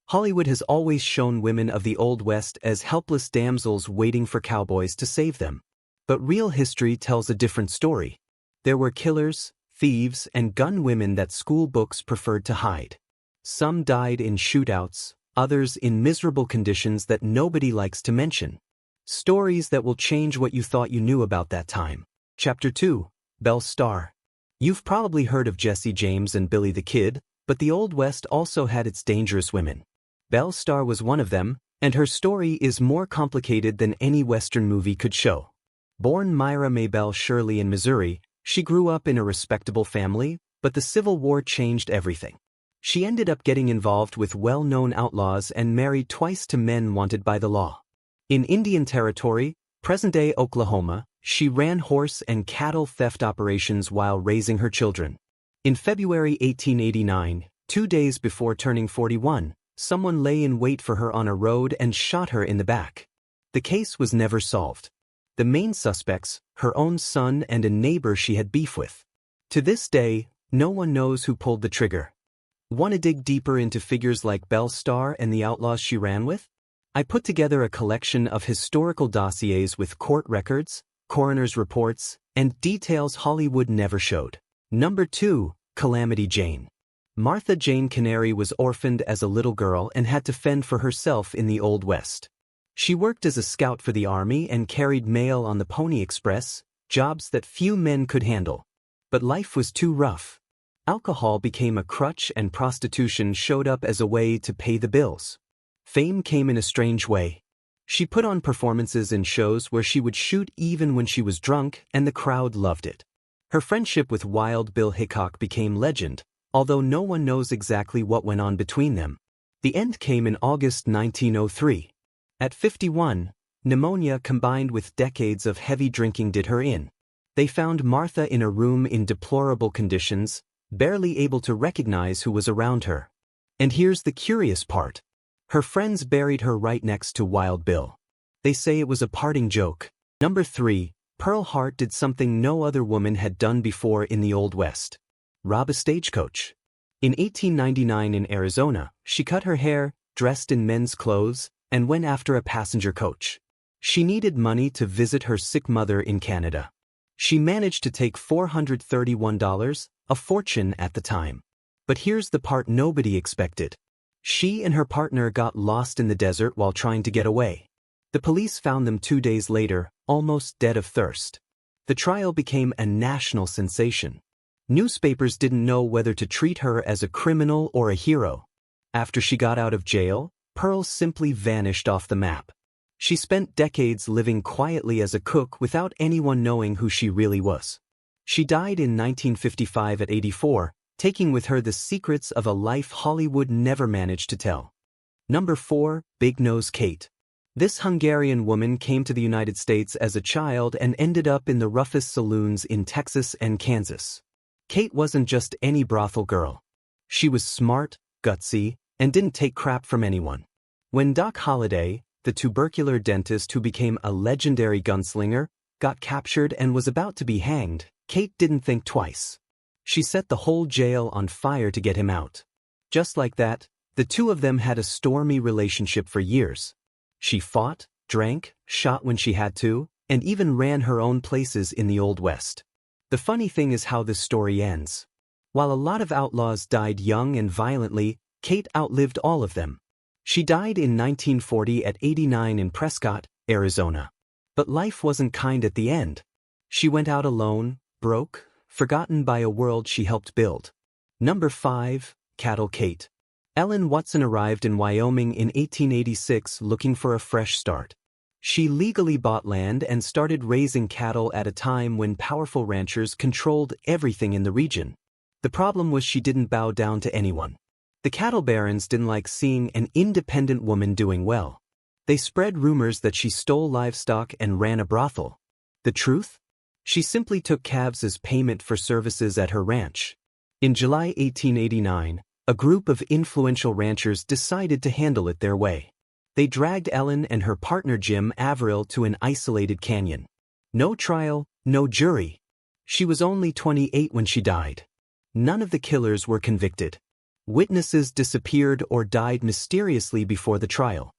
Hollywood has always shown women of the Old West as helpless damsels waiting for cowboys to save them. But real history tells a different story. There were killers, thieves, and gun women that school books preferred to hide. Some died in shootouts, others in miserable conditions that nobody likes to mention. Stories that will change what you thought you knew about that time. Chapter 2. Belle Starr. You've probably heard of Jesse James and Billy the Kid, but the Old West also had its dangerous women. Belle Starr was one of them, and her story is more complicated than any Western movie could show. Born Myra Maybelle Shirley in Missouri, she grew up in a respectable family, but the Civil War changed everything. She ended up getting involved with well-known outlaws and married twice to men wanted by the law. In Indian Territory, present-day Oklahoma, she ran horse and cattle theft operations while raising her children. In February 1889, 2 days before turning 41, someone lay in wait for her on a road and shot her in the back. The case was never solved. The main suspects, her own son and a neighbor she had beef with. To this day, no one knows who pulled the trigger. Want to dig deeper into figures like Belle Starr and the outlaws she ran with? I put together a collection of historical dossiers with court records, coroner's reports, and details Hollywood never showed. Number 2. Calamity Jane. Martha Jane Canary was orphaned as a little girl and had to fend for herself in the Old West. She worked as a scout for the Army and carried mail on the Pony Express, jobs that few men could handle. But life was too rough. Alcohol became a crutch and prostitution showed up as a way to pay the bills. Fame came in a strange way. She put on performances in shows where she would shoot even when she was drunk, and the crowd loved it. Her friendship with Wild Bill Hickok became legend, although no one knows exactly what went on between them. The end came in August 1903. At 51, pneumonia combined with decades of heavy drinking did her in. They found Martha in a room in deplorable conditions, barely able to recognize who was around her. And here's the curious part. Her friends buried her right next to Wild Bill. They say it was a parting joke. Number 3. Pearl Hart did something no other woman had done before in the Old West. Rob a stagecoach. In 1899 in Arizona, she cut her hair, dressed in men's clothes, and went after a passenger coach. She needed money to visit her sick mother in Canada. She managed to take $431, a fortune at the time. But here's the part nobody expected. She and her partner got lost in the desert while trying to get away. The police found them 2 days later, almost dead of thirst. The trial became a national sensation. Newspapers didn't know whether to treat her as a criminal or a hero. After she got out of jail, Pearl simply vanished off the map. She spent decades living quietly as a cook without anyone knowing who she really was. She died in 1955 at 84, taking with her the secrets of a life Hollywood never managed to tell. Number 4. Big Nose Kate. This Hungarian woman came to the United States as a child and ended up in the roughest saloons in Texas and Kansas. Kate wasn't just any brothel girl. She was smart, gutsy, and didn't take crap from anyone. When Doc Holliday, the tubercular dentist who became a legendary gunslinger, got captured and was about to be hanged, Kate didn't think twice. She set the whole jail on fire to get him out. Just like that, the two of them had a stormy relationship for years. She fought, drank, shot when she had to, and even ran her own places in the Old West. The funny thing is how this story ends. While a lot of outlaws died young and violently, Kate outlived all of them. She died in 1940 at 89 in Prescott, Arizona. But life wasn't kind at the end. She went out alone, broke, forgotten by a world she helped build. Number 5. Cattle Kate. Ellen Watson arrived in Wyoming in 1886 looking for a fresh start. She legally bought land and started raising cattle at a time when powerful ranchers controlled everything in the region. The problem was she didn't bow down to anyone. The cattle barons didn't like seeing an independent woman doing well. They spread rumors that she stole livestock and ran a brothel. The truth? She simply took calves as payment for services at her ranch. In July 1889, a group of influential ranchers decided to handle it their way. They dragged Ellen and her partner Jim Averill to an isolated canyon. No trial, no jury. She was only 28 when she died. None of the killers were convicted. Witnesses disappeared or died mysteriously before the trial.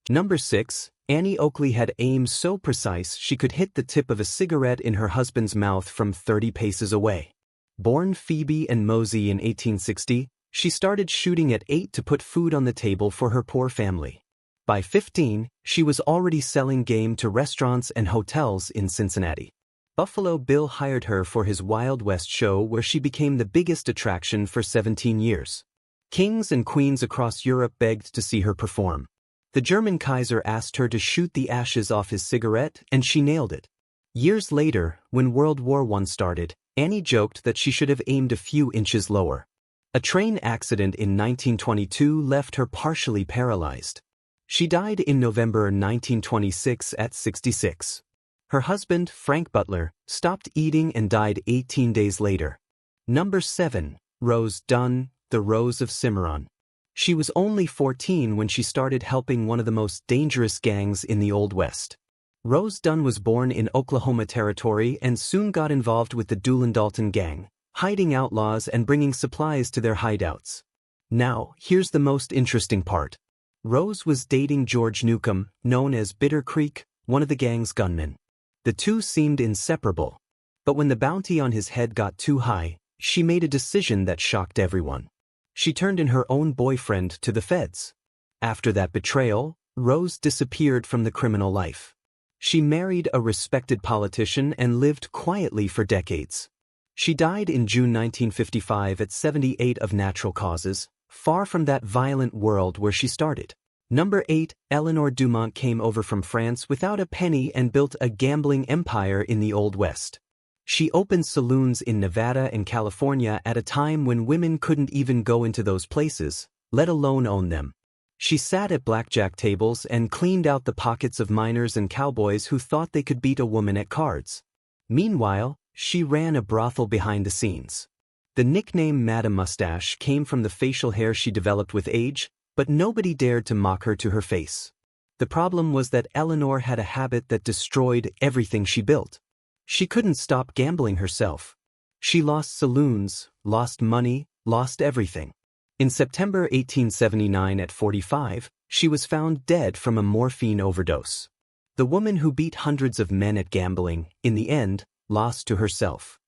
Number 6. Annie Oakley had aim so precise she could hit the tip of a cigarette in her husband's mouth from 30 paces away. Born Phoebe and Mosey in 1860, she started shooting at 8 to put food on the table for her poor family. By 15, she was already selling game to restaurants and hotels in Cincinnati. Buffalo Bill hired her for his Wild West show where she became the biggest attraction for 17 years. Kings and queens across Europe begged to see her perform. The German Kaiser asked her to shoot the ashes off his cigarette, and she nailed it. Years later, when World War I started, Annie joked that she should have aimed a few inches lower. A train accident in 1922 left her partially paralyzed. She died in November 1926 at 66. Her husband, Frank Butler, stopped eating and died 18 days later. Number 7. Rose Dunn, the Rose of Cimarron. She was only 14 when she started helping one of the most dangerous gangs in the Old West. Rose Dunn was born in Oklahoma Territory and soon got involved with the Doolin-Dalton gang, hiding outlaws and bringing supplies to their hideouts. Now, here's the most interesting part. Rose was dating George Newcomb, known as Bitter Creek, one of the gang's gunmen. The two seemed inseparable. But when the bounty on his head got too high, she made a decision that shocked everyone. She turned in her own boyfriend to the feds. After that betrayal, Rose disappeared from the criminal life. She married a respected politician and lived quietly for decades. She died in June 1955 at 78 of natural causes, far from that violent world where she started. Number 8. Eleanor Dumont came over from France without a penny and built a gambling empire in the Old West. She opened saloons in Nevada and California at a time when women couldn't even go into those places, let alone own them. She sat at blackjack tables and cleaned out the pockets of miners and cowboys who thought they could beat a woman at cards. Meanwhile, she ran a brothel behind the scenes. The nickname Madame Mustache came from the facial hair she developed with age, but nobody dared to mock her to her face. The problem was that Eleanor had a habit that destroyed everything she built. She couldn't stop gambling herself. She lost saloons, lost money, lost everything. In September 1879 at 45, she was found dead from a morphine overdose. The woman who beat hundreds of men at gambling, in the end, lost to herself.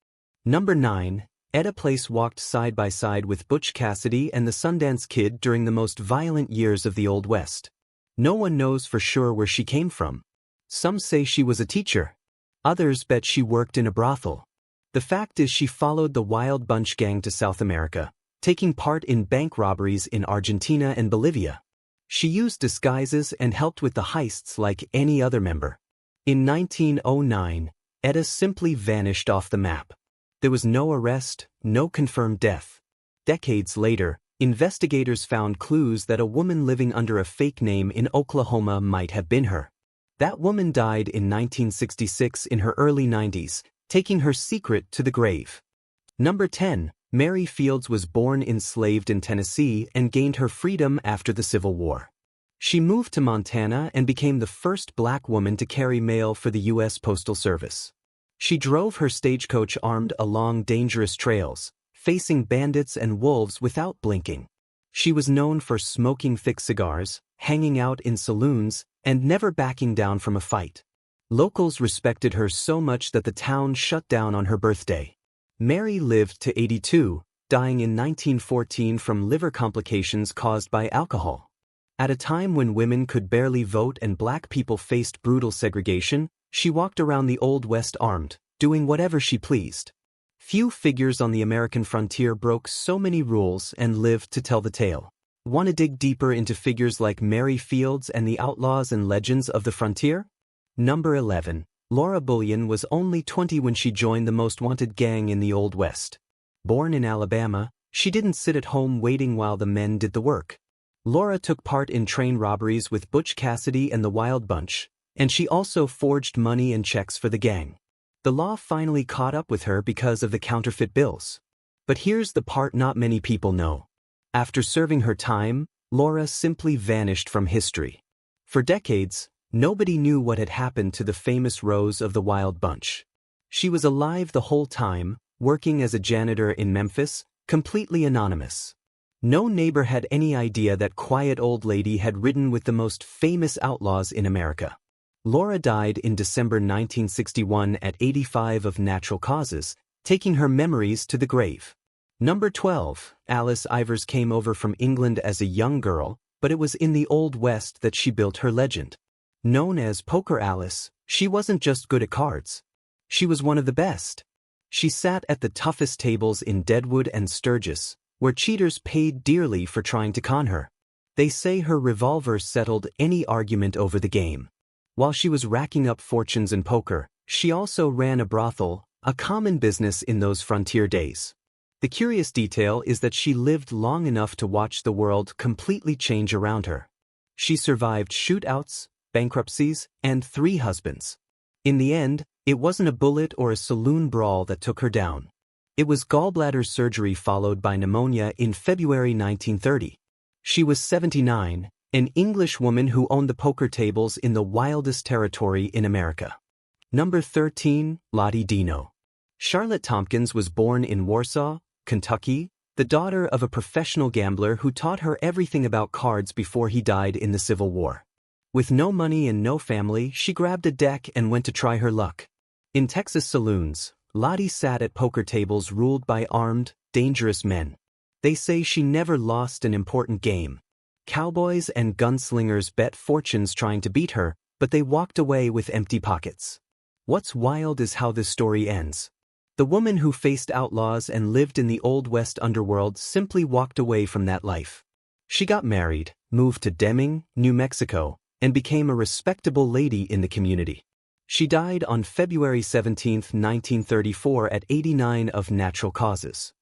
Number 9. Etta Place walked side by side with Butch Cassidy and the Sundance Kid during the most violent years of the Old West. No one knows for sure where she came from. Some say she was a teacher. Others bet she worked in a brothel. The fact is she followed the Wild Bunch gang to South America, taking part in bank robberies in Argentina and Bolivia. She used disguises and helped with the heists like any other member. In 1909, Etta simply vanished off the map. There was no arrest, no confirmed death. Decades later, investigators found clues that a woman living under a fake name in Oklahoma might have been her. That woman died in 1966 in her early 90s, taking her secret to the grave. Number 10. Mary Fields was born enslaved in Tennessee and gained her freedom after the Civil War. She moved to Montana and became the first black woman to carry mail for the U.S. Postal Service. She drove her stagecoach armed along dangerous trails, facing bandits and wolves without blinking. She was known for smoking thick cigars, hanging out in saloons, and never backing down from a fight. Locals respected her so much that the town shut down on her birthday. Mary lived to 82, dying in 1914 from liver complications caused by alcohol. At a time when women could barely vote and black people faced brutal segregation, she walked around the Old West armed, doing whatever she pleased. Few figures on the American frontier broke so many rules and lived to tell the tale. Want to dig deeper into figures like Mary Fields and the outlaws and legends of the frontier? Number 11. Laura Bullion was only 20 when she joined the most wanted gang in the Old West. Born in Alabama, she didn't sit at home waiting while the men did the work. Laura took part in train robberies with Butch Cassidy and the Wild Bunch, and she also forged money and checks for the gang. The law finally caught up with her because of the counterfeit bills. But here's the part not many people know. After serving her time, Laura simply vanished from history. For decades, nobody knew what had happened to the famous Rose of the Wild Bunch. She was alive the whole time, working as a janitor in Memphis, completely anonymous. No neighbor had any idea that quiet old lady had ridden with the most famous outlaws in America. Laura died in December 1961 at 85 of natural causes, taking her memories to the grave. Number 12. Alice Ivers came over from England as a young girl, but it was in the Old West that she built her legend. Known as Poker Alice, she wasn't just good at cards. She was one of the best. She sat at the toughest tables in Deadwood and Sturgis, where cheaters paid dearly for trying to con her. They say her revolver settled any argument over the game. While she was racking up fortunes in poker, she also ran a brothel, a common business in those frontier days. The curious detail is that she lived long enough to watch the world completely change around her. She survived shootouts, bankruptcies, and 3 husbands. In the end, it wasn't a bullet or a saloon brawl that took her down. It was gallbladder surgery followed by pneumonia in February 1930. She was 79, an English woman who owned the poker tables in the wildest territory in America. Number 13. Lottie Dino. Charlotte Tompkins was born in Warsaw, Kentucky, the daughter of a professional gambler who taught her everything about cards before he died in the Civil War. With no money and no family, she grabbed a deck and went to try her luck. In Texas saloons, Lottie sat at poker tables ruled by armed, dangerous men. They say she never lost an important game. Cowboys and gunslingers bet fortunes trying to beat her, but they walked away with empty pockets. What's wild is how this story ends. The woman who faced outlaws and lived in the Old West underworld simply walked away from that life. She got married, moved to Deming, New Mexico, and became a respectable lady in the community. She died on February 17, 1934 at 89 of natural causes.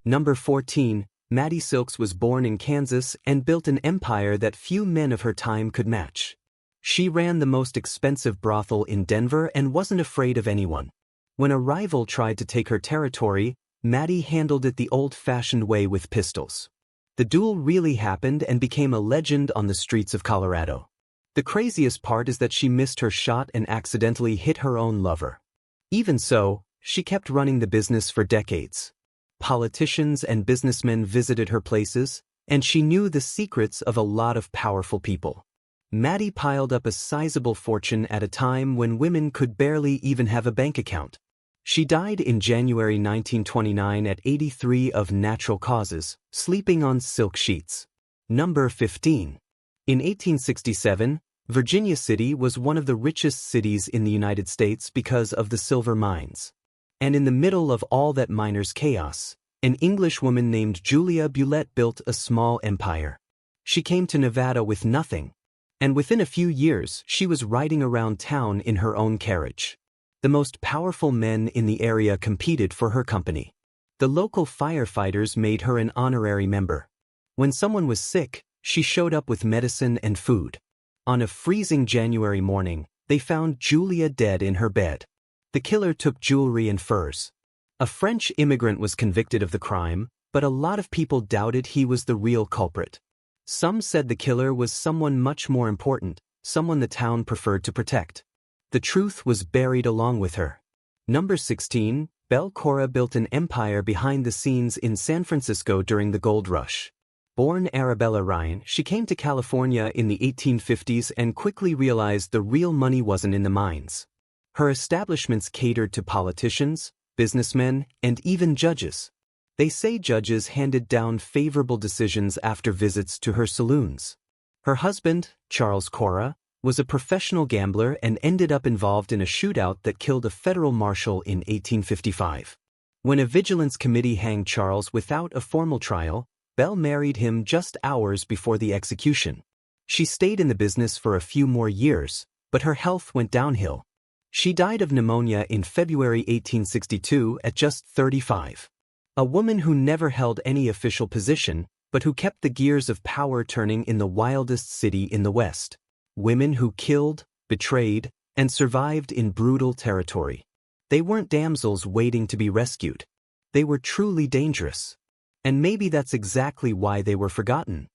Number 14. Maddie Silks was born in Kansas and built an empire that few men of her time could match. She ran the most expensive brothel in Denver and wasn't afraid of anyone. When a rival tried to take her territory, Maddie handled it the old-fashioned way with pistols. The duel really happened and became a legend on the streets of Colorado. The craziest part is that she missed her shot and accidentally hit her own lover. Even so, she kept running the business for decades. Politicians and businessmen visited her places, and she knew the secrets of a lot of powerful people. Maddie piled up a sizable fortune at a time when women could barely even have a bank account. She died in January 1929 at 83 of natural causes, sleeping on silk sheets. Number 15. In 1867, Virginia City was one of the richest cities in the United States because of the silver mines. And in the middle of all that miners' chaos, an Englishwoman named Julia Bulett built a small empire. She came to Nevada with nothing, and within a few years she was riding around town in her own carriage. The most powerful men in the area competed for her company. The local firefighters made her an honorary member. When someone was sick, she showed up with medicine and food. On a freezing January morning, they found Julia dead in her bed. The killer took jewelry and furs. A French immigrant was convicted of the crime, but a lot of people doubted he was the real culprit. Some said the killer was someone much more important, someone the town preferred to protect. The truth was buried along with her. Number 16. Belle Cora built an empire behind the scenes in San Francisco during the gold rush. Born Arabella Ryan, she came to California in the 1850s and quickly realized the real money wasn't in the mines. Her establishments catered to politicians, businessmen, and even judges. They say judges handed down favorable decisions after visits to her saloons. Her husband, Charles Cora, was a professional gambler and ended up involved in a shootout that killed a federal marshal in 1855. When a vigilance committee hanged Charles without a formal trial, Belle married him just hours before the execution. She stayed in the business for a few more years, but her health went downhill. She died of pneumonia in February 1862 at just 35. A woman who never held any official position, but who kept the gears of power turning in the wildest city in the West. Women who killed, betrayed, and survived in brutal territory. They weren't damsels waiting to be rescued. They were truly dangerous. And maybe that's exactly why they were forgotten.